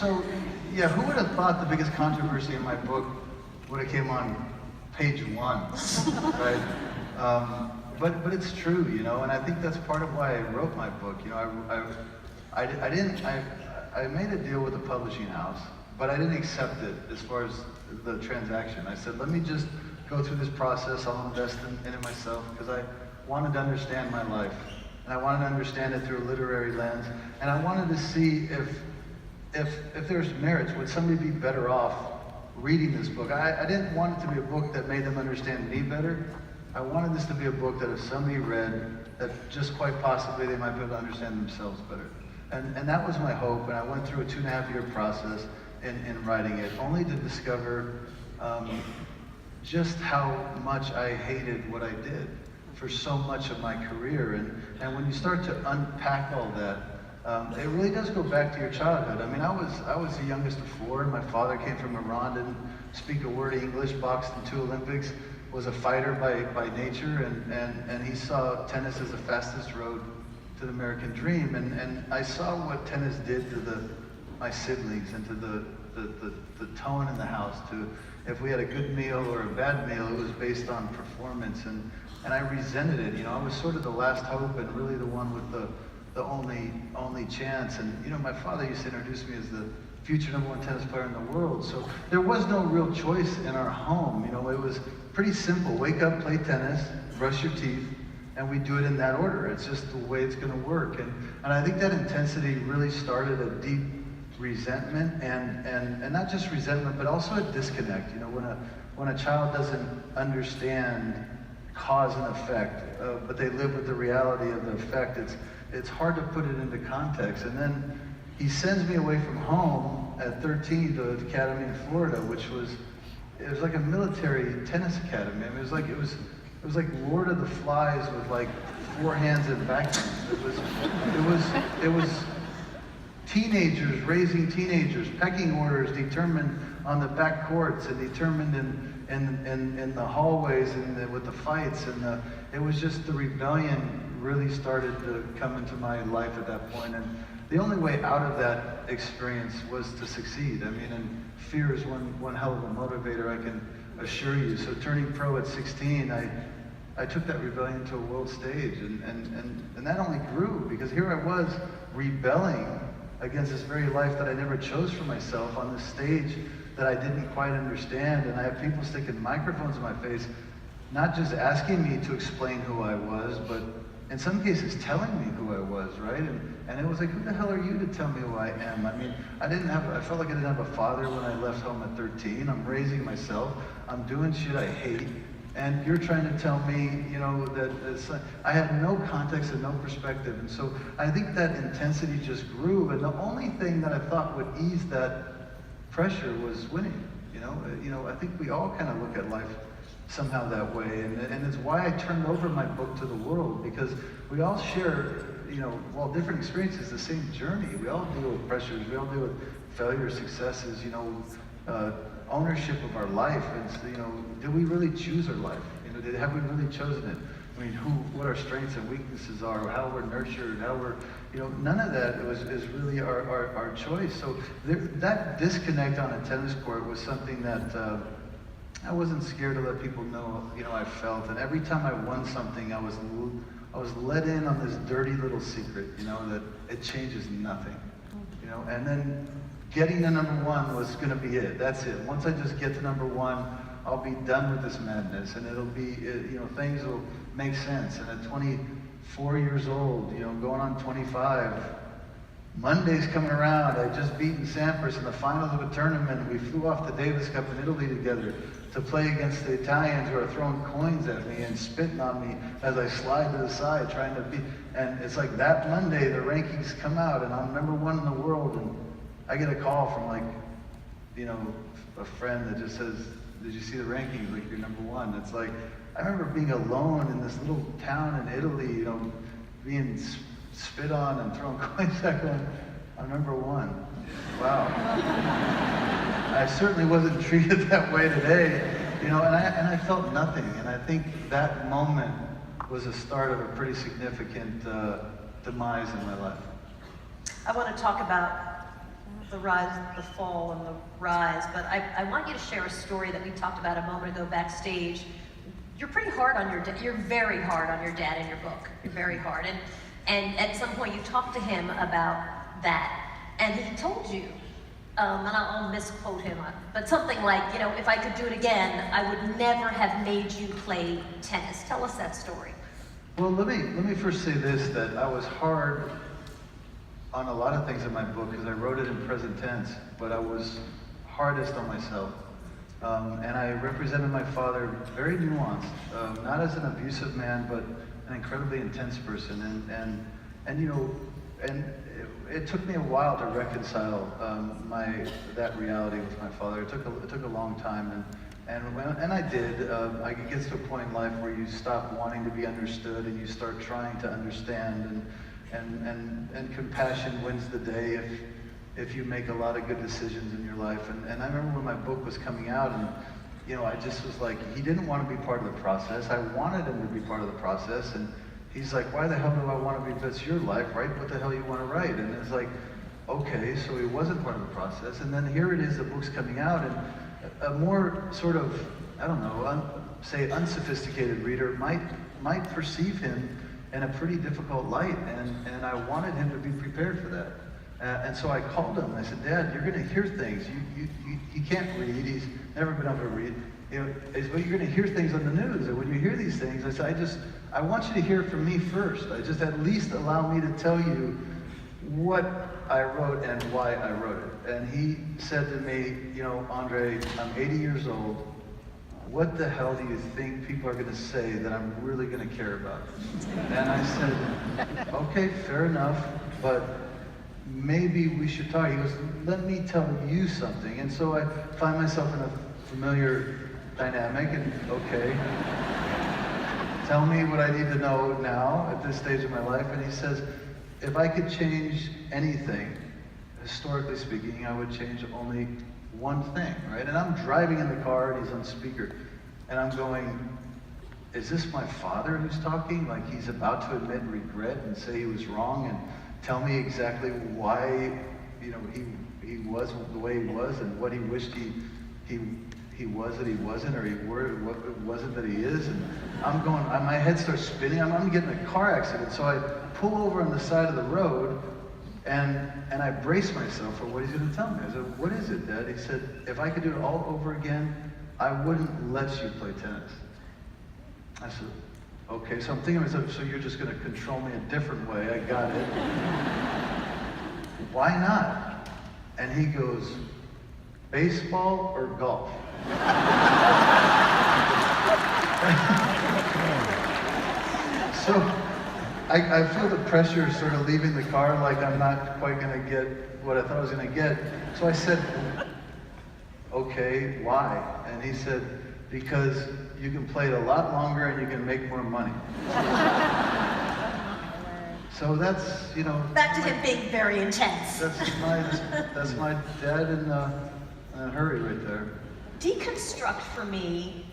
So, yeah, who would have thought the biggest controversy in my book would have came on page 1, right? But it's true, you know, and I think that's part of why I wrote my book. You know, I made a deal with the publishing house, but I didn't accept it as far as the transaction. I said, let me just go through this process. I'll invest in it myself because I wanted to understand my life, and I wanted to understand it through a literary lens, and I wanted to see if there's merits. Would somebody be better off reading this book? I didn't want it to be a book that made them understand me better. I wanted this to be a book that if somebody read, that just quite possibly they might be able to understand themselves better. And that was my hope, and I went through a 2.5-year process in writing it, only to discover just how much I hated what I did for so much of my career. And when you start to unpack all that, it really does go back to your childhood. I mean, I was the youngest of 4, and my father came from Iran, didn't speak a word of English, boxed in 2 Olympics, was a fighter by nature, and he saw tennis as the fastest road to the American dream. And I saw what tennis did to my siblings and to the tone in the house. To if we had a good meal or a bad meal, it was based on performance, and I resented it. You know, I was sort of the last hope and really the one with the only chance. And you know, my father used to introduce me as the future #1 tennis player in the world. So there was no real choice in our home. You know, it was pretty simple. Wake up, play tennis, brush your teeth, and we do it in that order. It's just the way it's going to work. And I think that intensity really started a deep resentment, and not just resentment, but also a disconnect. You know, when a child doesn't understand cause and effect, but they live with the reality of the effect, it's hard to put it into context. And then he sends me away from home at 13 to the academy in Florida, which was like a military tennis academy. I mean, it was like Lord of the Flies with like 4 hands and vacuums. It was teenagers raising teenagers, pecking orders determined on the back courts and determined in the hallways and with the fights, and it was just the rebellion really started to come into my life at that point. And the only way out of that experience was to succeed. I mean, and fear is one hell of a motivator, I can assure you. So turning pro at 16, I took that rebellion to a world stage, and that only grew because here I was rebelling against this very life that I never chose for myself on this stage that I didn't quite understand. And I have people sticking microphones in my face, not just asking me to explain who I was, but in some cases telling me who I was, right? And it was like, who the hell are you to tell me who I am? I mean, I felt like I didn't have a father when I left home at 13. I'm raising myself. I'm doing shit I hate. And you're trying to tell me, you know, that I had no context and no perspective. And so I think that intensity just grew. And the only thing that I thought would ease that pressure was winning. You know, I think we all kind of look at life somehow that way. And it's why I turned over my book to the world, because we all share, you know, while different experiences, the same journey. We all deal with pressures. We all deal with failures, successes, you know, ownership of our life. And, you know, did we really choose our life? You know, have we really chosen it? I mean, what our strengths and weaknesses are, how we're nurtured, how we're, you know, none of that is really our choice. So that disconnect on a tennis court was something that I wasn't scared to let people know, you know, I felt. And every time I won something, I was let in on this dirty little secret, you know, that it changes nothing, you know. And then getting to #1 was going to be it. That's it. Once I just get to #1, I'll be done with this madness, and it'll be, you know, things will make sense. And at 24 years old, you know, going on 25, Monday's coming around. I just beaten Sampras in the finals of a tournament. We flew off the Davis Cup in Italy together to play against the Italians, who are throwing coins at me and spitting on me as I slide to the side trying to beat. And it's like that Monday, the rankings come out, and I'm #1 in the world, and I get a call from, like, you know, a friend that just says, did you see the rankings? Like, you're #1. It's like, I remember being alone in this little town in Italy, you know, being spit on and throwing coins back on. I'm #1. Wow. I certainly wasn't treated that way today, you know, and I felt nothing. And I think that moment was the start of a pretty significant demise in my life. I want to talk about the rise, the fall, and the rise, but I want you to share a story that we talked about a moment ago backstage. You're pretty hard on your dad. You're very hard on your dad in your book. You're very hard, and at some point you talked to him about that, and he told you, and I'll misquote him, but something like, you know, if I could do it again, I would never have made you play tennis. Tell us that story. Well, let me first say this, that I was hard on a lot of things in my book because I wrote it in present tense, but I was hardest on myself. And I represented my father very nuanced, not as an abusive man, but an incredibly intense person. And you know, and it took me a while to reconcile that reality with my father. It took a long time, and I did. It gets to a point in life where you stop wanting to be understood and you start trying to understand, and compassion wins the day if you make a lot of good decisions in your life. And I remember when my book was coming out, and you know, I just was like, he didn't want to be part of the process. I wanted him to be part of the process, and he's like, why the hell do I want to be? That's your life, right? What the hell you want to write? And it's like, okay, so he wasn't part of the process. And then here it is, the book's coming out, and a more sort of, I don't know, say unsophisticated reader might perceive him in a pretty difficult light, and I wanted him to be prepared for that. And so I called him, and I said, Dad, you're going to hear things. He can't read, he's never been able to read. You know, but you're going to hear things on the news, and when you hear these things, I said, I want you to hear it from me first. I just at least allow me to tell you what I wrote and why I wrote it. And he said to me, you know, Andre, I'm 80 years old. What the hell do you think people are going to say that I'm really going to care about? And I said, okay, fair enough, but maybe we should talk. He goes, let me tell you something. And so I find myself in a familiar dynamic, and okay, tell me what I need to know now at this stage of my life. And he says, if I could change anything, historically speaking, I would change only one thing, right? And I'm driving in the car, and he's on speaker, and I'm going, is this my father who's talking? Like he's about to admit regret and say he was wrong and tell me exactly why, you know, he was the way he was and what he wished he was that he wasn't, or what it wasn't that he is. And I'm going, my head starts spinning. I'm getting a car accident. So I pull over on the side of the road, and I brace myself for what he's going to tell me. I said, what is it, Dad? He said, if I could do it all over again, I wouldn't let you play tennis. I said, okay. So I'm thinking to myself, so you're just going to control me a different way. I got it. Why not? And he goes, baseball or golf? So I feel the pressure sort of leaving the car, like I'm not quite going to get what I thought I was going to get. So I said, okay, why? And he said, because you can play it a lot longer and you can make more money. So that's, you know. Back to him being very intense. That's my dad in a hurry right there. Deconstruct for me